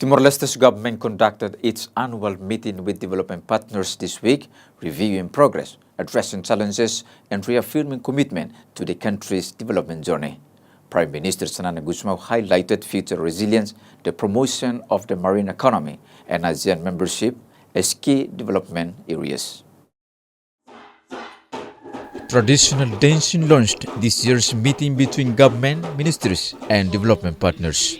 Timor-Leste's government conducted its annual meeting with development partners this week, reviewing progress, addressing challenges, and reaffirming commitment to the country's development journey. Prime Minister Sanana Gusmao highlighted future resilience, the promotion of the marine economy, and ASEAN membership as key development areas. Traditional dancing launched this year's meeting between government, ministries, and development partners.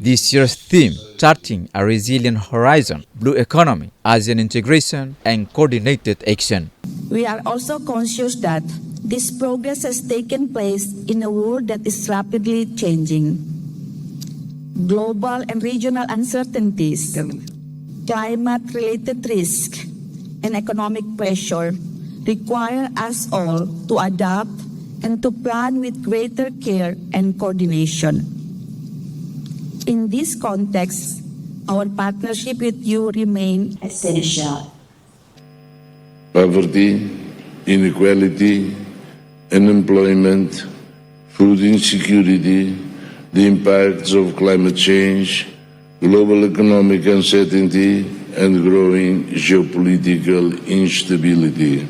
This year's theme, Charting a Resilient Horizon, Blue Economy, ASEAN Integration, and Coordinated Action. We are also conscious that this progress has taken place in a world that is rapidly changing. Global and regional uncertainties, climate-related risk, and economic pressure require us all to adapt and to plan with greater care and coordination. In this context, our partnership with you remains essential. Poverty, inequality, unemployment, food insecurity, the impacts of climate change, global economic uncertainty, and growing geopolitical instability.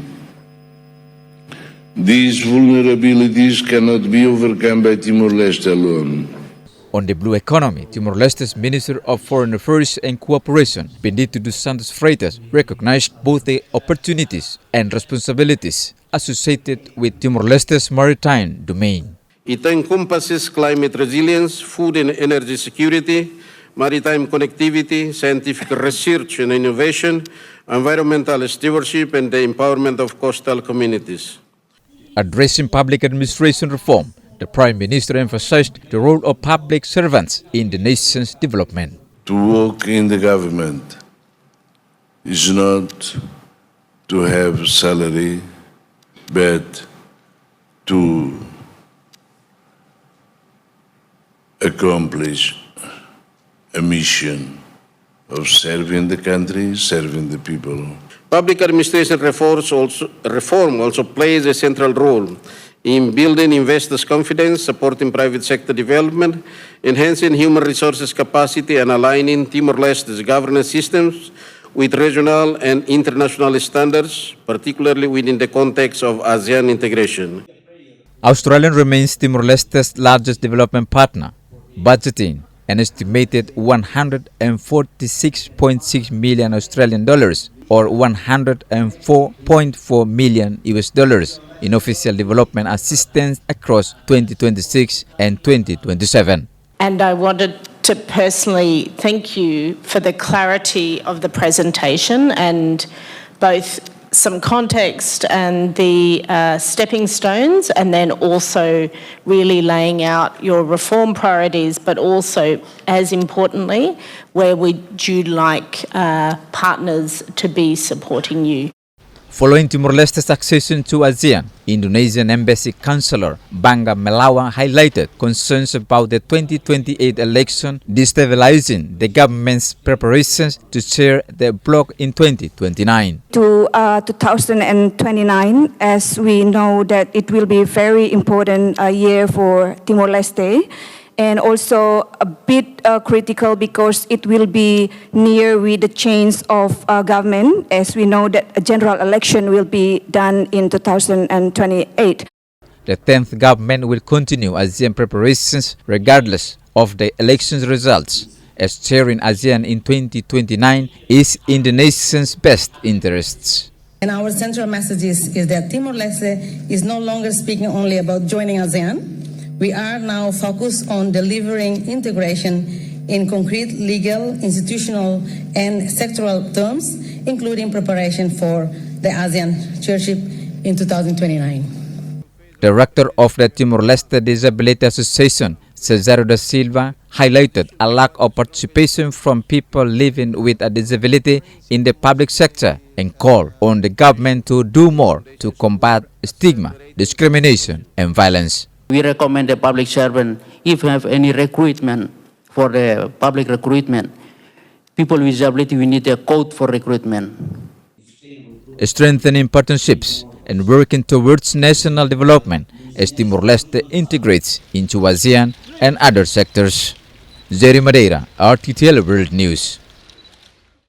These vulnerabilities cannot be overcome by Timor-Leste alone. On the blue economy, Timor-Leste's Minister of Foreign Affairs and Cooperation, Benedito dos Santos Freitas, recognized both the opportunities and responsibilities associated with Timor-Leste's maritime domain. It encompasses climate resilience, food and energy security, maritime connectivity, scientific research and innovation, environmental stewardship, and the empowerment of coastal communities. Addressing public administration reform, the Prime Minister emphasized the role of public servants in the nation's development. To work in the government is not to have salary, but to accomplish a mission of serving the country, serving the people. Public administration reform also plays a central role in building investors' confidence, supporting private sector development, enhancing human resources capacity, and aligning Timor-Leste's governance systems with regional and international standards, particularly within the context of ASEAN integration. Australia remains Timor-Leste's largest development partner, budgeting an estimated 146.6 million Australian dollars or 104.4 million US dollars in official development assistance across 2026 and 2027. And I wanted to personally thank you for the clarity of the presentation and both some context and the stepping stones, and then also really laying out your reform priorities, but also, as importantly, where would you like partners to be supporting you. Following Timor-Leste's accession to ASEAN, Indonesian Embassy Councillor Bangga Melawan highlighted concerns about the 2028 election destabilizing the government's preparations to chair the bloc in 2029. To 2029, as we know that it will be a very important year for Timor-Leste, and also a bit critical because it will be near with the change of government, as we know that a general election will be done in 2028. The 10th government will continue ASEAN preparations regardless of the election's results, as chairing ASEAN in 2029 is in the nation's best interests. And our central message is that Timor-Leste is no longer speaking only about joining ASEAN. We are now focused on delivering integration in concrete legal, institutional, and sectoral terms, including preparation for the ASEAN chairship in 2029. Director of the Timor-Leste Disability Association, Cesaro da Silva, highlighted a lack of participation from people living with a disability in the public sector and called on the government to do more to combat stigma, discrimination, and violence. We recommend the public servant, if you have any recruitment for the public recruitment, people with disability, we need a code for recruitment. Strengthening partnerships and working towards national development as Timor-Leste integrates into ASEAN and other sectors. Jerry Madeira, RTTL World News.